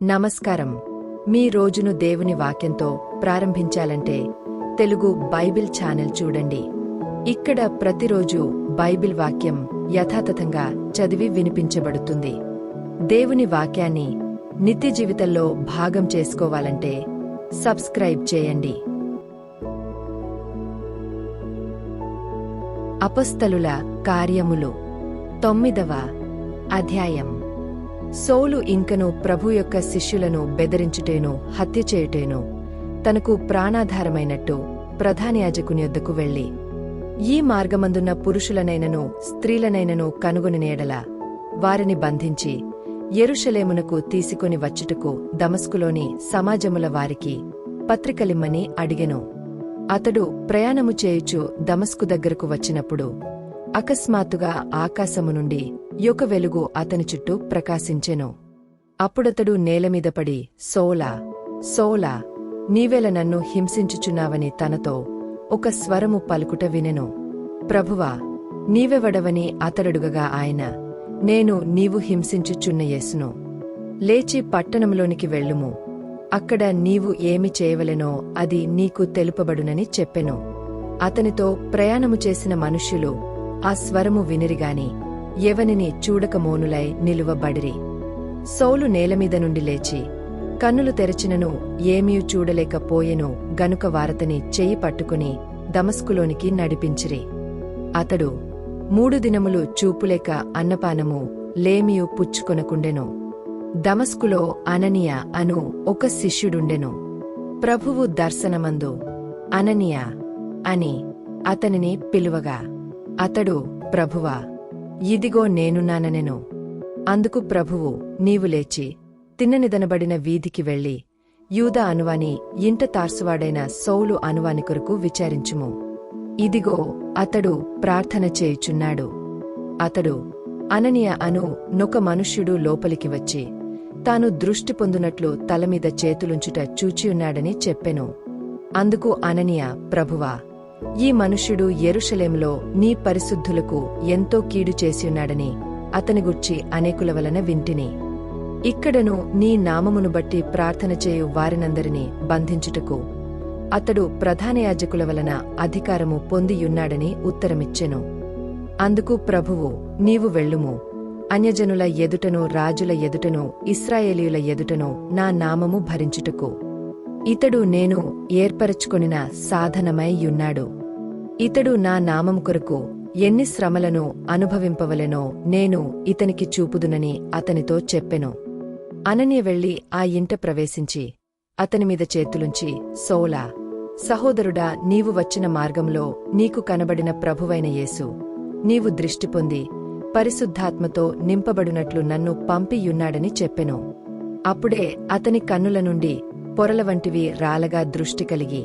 నమస్కారం. మీ రోజును దేవుని వాక్యంతో ప్రారంభించాలంటే తెలుగు బైబిల్ ఛానల్ చూడండి. ఇక్కడ ప్రతిరోజు బైబిల్ వాక్యం యథాతథంగా చదివి వినిపించబడుతుంది. దేవుని వాక్యాన్ని నిత్య జీవితంలో భాగం చేసుకోవాలంటే సబ్స్క్రైబ్ చేయండి. అపొస్తలుల కార్యములు 9వ అధ్యాయం. సౌలు ఇంకను ప్రభు యొక్క శిష్యులను బెదిరించుటేను హత్యచేయుటేను తనకు ప్రాణాధారమైనట్టు ప్రధాన యాజకుని యొద్దకు వెళ్లి, ఈ మార్గమందున్న పురుషులనైనను స్త్రీలనైనను కనుగొనిన యెడల వారిని బంధించి యెరూషలేమునకు తీసుకొని వచ్చుటకు దమస్కులోని సమాజముల వారికి పత్రికలిమ్మని అడిగెను. అతడు ప్రయాణము చేయుచు దమస్కు దగ్గరకు వచ్చినప్పుడు అకస్మాత్తుగా ఆకాశము నుండి యొక వెలుగు అతని చుట్టూ ప్రకాశించెను. అప్పుడతడు నేలమీద పడి, సౌలా, సౌలా, నీవెల నన్ను హింసించుచున్నావని తనతో ఒక స్వరము పలుకుట వినెను. ప్రభువా, నీవెవడవని అతడడుగగా ఆయన, నేను నీవు హింసించుచున్న యేసును. లేచి పట్టణంలోనికి వెళ్ళుము, అక్కడ నీవు ఏమి చేయవలెనో అది నీకు తెలుపబడునని చెప్పెను. అతనితో ప్రయాణము చేసిన మనుష్యులు ఆ స్వరము వినిరిగాని ఎవనిని చూడకమోనులై నిలువబడిరి. సౌలు నేలమీద నుండి లేచి కన్నులు తెరచినను ఏమీయూ చూడలేకపోయెను గనుక వారతని చెయ్యి పట్టుకుని దమస్కులోనికి నడిపించిరి. అతడు 3 దినములు చూపులేక అన్నపానము లేమియు పుచ్చుకొనకుండెను. దమస్కులో అననీయ అను ఒక శిష్యుడుండెను. ప్రభువు దర్శనమందు అననీయ అని అతనిని పిలువగా, అతడు, ప్రభువా, ఇదిగో నేనున్నాననెను. అందుకు ప్రభువు, నీవు లేచి తిన్ననిదనబడిన వీధికి వెళ్లి యూదా అనువాని ఇంట తార్సువాడైన సౌలు అనువాని కొరకు విచారించుము. ఇదిగో అతడు ప్రార్థన చేయుచున్నాడు. అతడు అననీయ అను నొక మనుష్యుడు లోపలికి వచ్చి తాను దృష్టి పొందునట్లు తలమీద చేతులుంచుట చూచియున్నాడని చెప్పెను. అందుకు అననీయ, ప్రభువా, ఈ మనుష్యుడు యెరూషలేములో నీ పరిశుద్ధులకు ఎంతో కీడు చేసియున్నాడని అతని గూర్చి అనేకుల వలన వింటిని. ఇక్కడను నీ నామమును బట్టి ప్రార్థన చేయు వారినందరినీ బంధించుటకు అతడు ప్రధాన యాజకుల వలన అధికారము పొందియున్నాడని ఉత్తరమిచ్చెను. అందుకు ప్రభువు, నీవు వెళ్ళుము, అన్యజనుల ఎదుటను రాజుల ఎదుటను ఇశ్రాయేలీయుల ఎదుటను నా నామము భరించుటకు ఇతడు నేను ఏర్పరచుకొనిన సాధనమై యున్నాడు. ఇతడు నా నామము కొరకు ఎన్ని శ్రమలను అనుభవింపవలెనో నేను ఇతనికి చూపుదునని అతనితో చెప్పెను. అననీయ వెళ్లి ఆ ఇంట ప్రవేశించి అతనిమీద చేతులుంచి, సౌలా, సహోదరుడా, నీవు వచ్చిన మార్గంలో నీకు కనబడిన ప్రభువైన యేసు నీవు దృష్టి పొంది పరిశుద్ధాత్మతో నింపబడునట్లు నన్ను పంపియున్నాడని చెప్పెను. అప్పుడే అతని కన్నుల నుండి పొరల వంటివి రాలగా దృష్టి కలిగి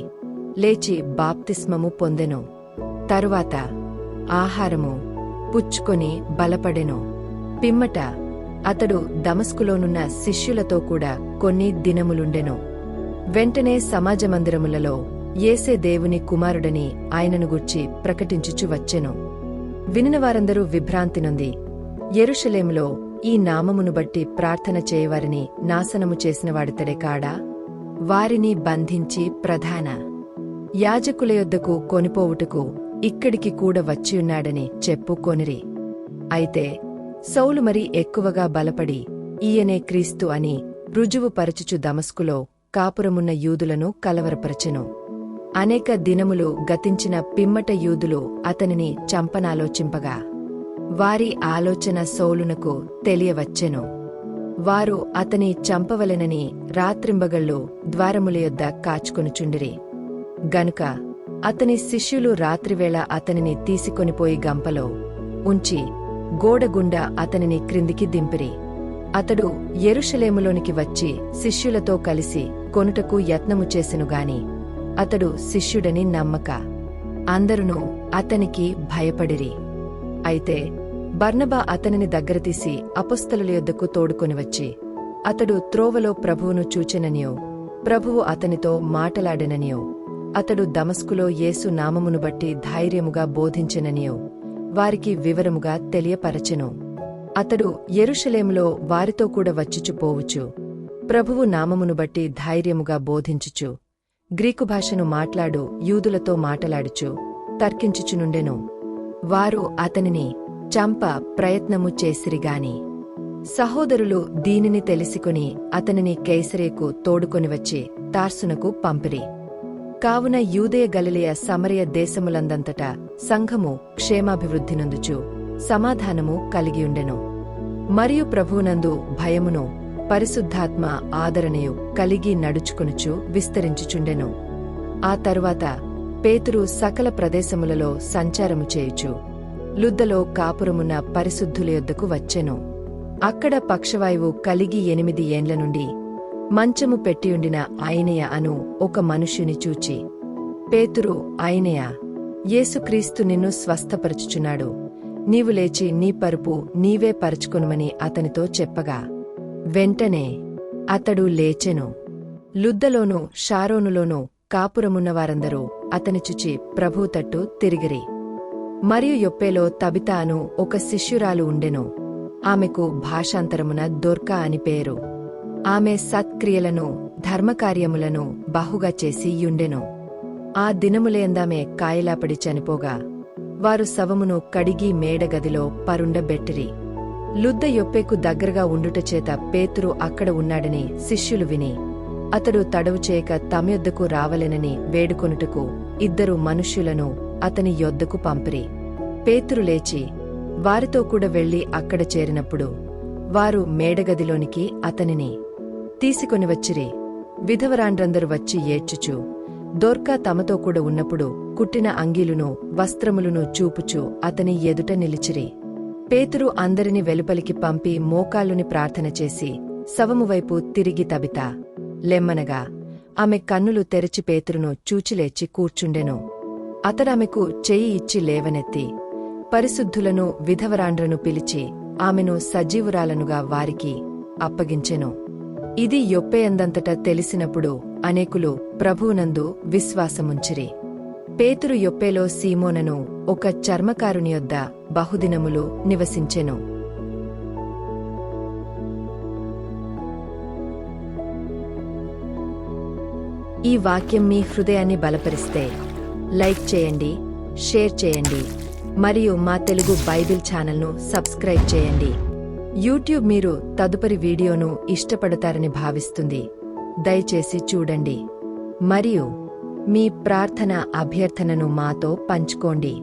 లేచి బాప్తిస్మము పొందెను. తరువాత ఆహారము పుచ్చుకొని బలపడెను. పిమ్మట అతడు దమస్కులోనున్న శిష్యులతో కూడా కొన్ని దినములుండెను. వెంటనే సమాజమందిరములలో యేసే దేవుని కుమారుడని ఆయనను గూర్చి ప్రకటించుచు వచ్చెను. వినినవారందరూ విభ్రాంతి నొంది, యెరూషలేములో ఈ నామమును బట్టి ప్రార్థన చేయవారిని నాశనము చేసినవాడితడే కాడా? వారిని బంధించి ప్రధాన యాజకుల యొద్దకు కొనిపోవుటకు ఇక్కడికి కూడా వచ్చియున్నాడని చెప్పుకొనిరి. అయితే సౌలు మరి ఎక్కువగా బలపడి ఈయనే క్రీస్తు అని రుజువుపరచుచు దమస్కులో కాపురమున్న యూదులను కలవరపరచెను. అనేక దినములు గతించిన పిమ్మట యూదులు అతనిని చంపనాలోచింపగా వారి ఆలోచన సౌలునకు తెలియవచ్చెను. వారు అతని చంపవలెనని రాత్రింబగళ్ళు ద్వారముల యొద్ద కాచుకొనుచుండిరి. గనుక అతని శిష్యులు రాత్రివేళ అతనిని తీసుకొనిపోయి గంపలో ఉంచి గోడగుండా అతనిని క్రిందికి దింపిరి. అతడు యెరూషలేములోనికి వచ్చి శిష్యులతో కలిసి కొనుటకు యత్నము చేసెనుగాని అతడు శిష్యుడని నమ్మక అందరునూ అతనికి భయపడిరి. అయితే బర్నబా అతనిని దగ్గరతీసి అపొస్తలుల యొద్దకు తోడుకొనివచ్చి అతడు త్రోవలో ప్రభువును చూచెననియో ప్రభువు అతనితో మాటలాడెననియో అతడు దమస్కులో యేసు నామమును బట్టి ధైర్యముగా బోధించెననియో వారికి వివరముగా తెలియపరచెను. అతడు యెరూషలేములో వారితో కూడా వచ్చుచు పోవుచు ప్రభువు నామమును బట్టి ధైర్యముగా బోధించుచు గ్రీకు భాషను మాట్లాడు యూదులతో మాటలాడుచు తర్కించుచునుండెను. వారు అతనిని చంప ప్రయత్నము చేసిరిగాని సహోదరులు దీనిని తెలిసికొని అతనిని కైసరేకు తోడుకొనివచ్చి తార్సునకు పంపిరి. కావున యూదయ గలిలయ సమరయ దేశములందంతటా సంఘము క్షేమాభివృద్ధినొందుచు సమాధానము కలిగియుండెను. మరియు ప్రభువునందు భయమును పరిశుద్ధాత్మ ఆదరణయు కలిగి నడుచుకొనుచు విస్తరించుచుండెను. ఆ తరువాత పేతురు సకల ప్రదేశములలో సంచారము చేయుచు లుద్దలో కాపురమున్న పరిశుద్ధుల యొద్దకు వచ్చెను. అక్కడ పక్షవాయువు కలిగి 8 ఏండ్ల నుండి మంచము పెట్టియుండిన ఐనేయ అను ఒక మనుష్యుని చూచి, పేతురు, ఐనేయ, యేసుక్రీస్తు నిన్ను స్వస్థపరచుచున్నాడు, నీవు లేచి నీ పరుపు నీవే పరుచుకొనుమని అతనితో చెప్పగా వెంటనే అతడు లేచెను. లుద్దలోనూ షారోనులోనూ కాపురమున్నవారందరూ అతని చూచి ప్రభువు తట్టు తిరిగిరి. మరియు యొప్పేలో తబిత అను ఒక శిష్యురాలు ఉండెను. ఆమెకు భాషాంతరమున దొర్కా అని పేరు. ఆమె సత్క్రియలను ధర్మకార్యములను బహుగా చేసి యుండెను. ఆ దినములేందామె కాయలాపడి చనిపోగా వారు శవమును కడిగి మేడగదిలో పరుండబెట్టిరి. లుద్ద యొప్పేకు దగ్గరగా ఉండుటచేత పేతురు అక్కడ ఉన్నాడని శిష్యులు విని అతడు తడవు చేయక తమయొద్దకు రావలెనని వేడుకొనుటకు 2 మనుష్యులను అతని యొద్దకు పంపిరి. పేతురు లేచి వారితో కూడా వెళ్లి అక్కడ చేరినప్పుడు వారు మేడగదిలోనికి అతనిని తీసుకొనివచ్చిరి. విధవరాండ్రందరూ వచ్చి ఏడ్చుచు దొర్కా తమతో కూడా ఉన్నప్పుడు కుట్టిన అంగీలును వస్త్రములును చూపుచు అతని ఎదుట నిలిచిరి. పేతురు అందరిని వెలుపలికి పంపి మోకాళ్ళుని ప్రార్థన చేసి శవమువైపు తిరిగి తబితా, లెమ్మనగా ఆమె కన్నులు తెరచి పేతురును చూచిలేచి కూర్చుండెను. అతడామెకు చెయ్యి ఇచ్చి లేవనెత్తి పరిశుద్ధులను విధవరాండ్రను పిలిచి ఆమెను సజీవురాలనుగా వారికి అప్పగించెను. ఇది యొప్పేయందంతటా తెలిసినప్పుడు అనేకులు ప్రభువునందు విశ్వాసముంచిరి. పేతురు యొప్పేలో సీమోనను ఒక చర్మకారుని యొద్ద బహుదినములు నివసించెను. ఈ వాక్యం మీ హృదయాన్ని బలపరిస్తే లైక్ చేయండి, షేర్ చేయండి మరియు మా తెలుగు బైబిల్ ఛానల్ను సబ్స్క్రైబ్ చేయండి. యూట్యూబ్ మీరు తదుపరి వీడియోను ఇష్టపడతారని భావిస్తుంది. దయచేసి చూడండి మరియు మీ ప్రార్థన అభ్యర్థనను మాతో పంచుకోండి.